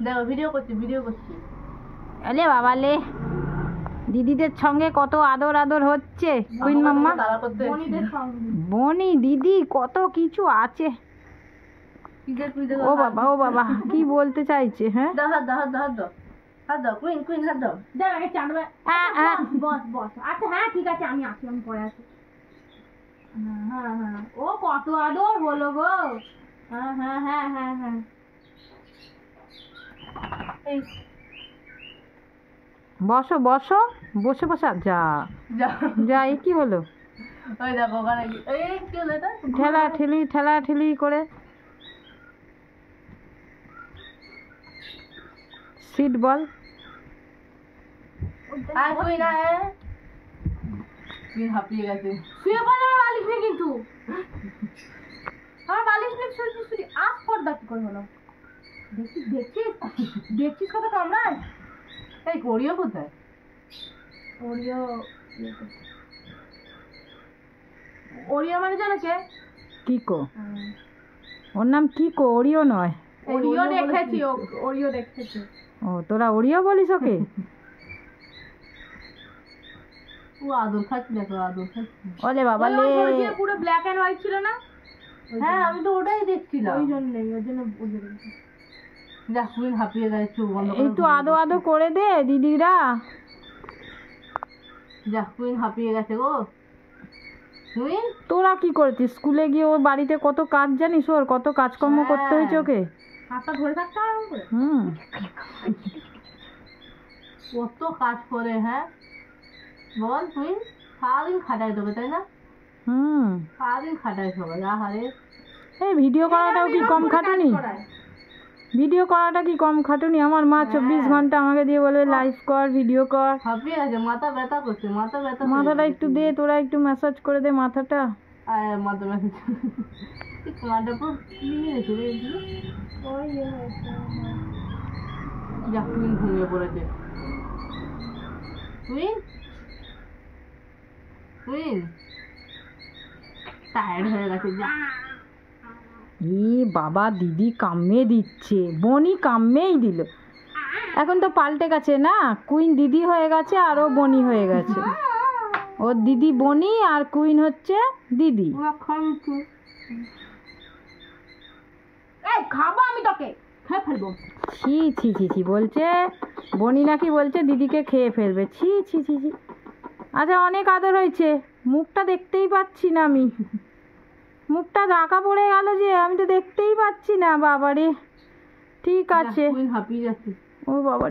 দেখো ভিডিও করছি। আরে বাবা লে, দিদিদের সঙ্গে কত আদর আদর হচ্ছে কুইন মাম্মা। বনি দিদি কত কিছু আছে। ও বাবা ও বাবা কি বলতে চাইছে? হ্যাঁ হাত দাও কুইন হাত দাও। বস আচ্ছা হ্যাঁ ঠিক আছে, আমি আসি, আমি পরে আসি। হ্যাঁ ও কত আদর হলো গো। হ্যাঁ বসো বসো, বসে বসে যা যা এই কি হলো? ওই দেখো ওখানে এই কি হলো এটা? ঠেলা ঠেলি করে সিট বল। আর কুইন কুইন হাঁপিয়ে গেছে। শুয়ে পড়ো, আমার বালিশ নেই কিন্তু। আমার বালিশ নেই, শুয়ে আজ পর্দা কি করে হলো? দেখছিস কত কামড়ায়। এই করিও কোথায়? ওরিও মানে জানো কে? কিকো। ওর নাম কিকো, ওরিও নয়। ওরিও দেখেছি। ও তোরা ওরিও বলিস ওকে? ও আদর খাচ্ছি, দেখো আদর খাচ্ছি। ওলে বাবা লে, পুরো ব্ল্যাক এন্ড হোয়াইট ছিল না? হ্যাঁ আমি তো ওটাই দেখছিলাম। ওই জন্য যা কুইন হাঁপিয়ে গেছে, চোখ বন্ধ করে। একটু আদো করে দে দিদিরা। যা কুইন হাঁপিয়ে গেছে গো। কুইন তোরা কি করেছিস স্কুলে গিয়ে? ওর বাড়িতে কত কাজ জানিস? ওর কত কাজকর্ম করতে হয়েছে ওকে। হাতটা ধরে থাকতে হবে। কত কাজ করে, হ্যাঁ বল কুইন। সারাদিন খাটাই তোকে, তাই না? সারাদিন খাটাই সবাই। আহারে এই ভিডিও করাটাও কি কম খাটুনি? আমার মা 24 ঘন্টা আমাকে দিয়ে বলে লাইভ কর, ভিডিও কর। হাঁপিয়ে আছে, মাথা ব্যথা করছে, মাথাটা একটু দে, তোরা একটু ম্যাসাজ করে দে মাথাটা। মাথা ব্যথা মাথা পুরো ক্লিন হয়েছে রে। যা কুইন ঘুমিয়ে পড়েছে। কুইন টায়ার্ড হয়ে গেছে। যা বাবা দিদি কামড়ে দিচ্ছে, বনি কামড়েই দিল। এখন তো পাল্টে গেছে না, কুইন দিদি হয়ে গেছে আর ও বনি হয়ে গেছে। ওর দিদি বনি আর কুইন হচ্ছে দিদি। খাবো আমি, তোকে খেয়ে ফেলবো। ছি বলছে বনি, নাকি বলছে দিদিকে খেয়ে ফেলবে। ছি। আচ্ছা অনেক আদর হয়েছে, মুখটা দেখতেই পাচ্ছি না আমি। মুখটা ঢাকা পড়ে গেল যে, আমি তো দেখতেই পাচ্ছি না। বাবারে ঠিক আছে। হাঁপিয়ে যাচ্ছে। ও বাবা।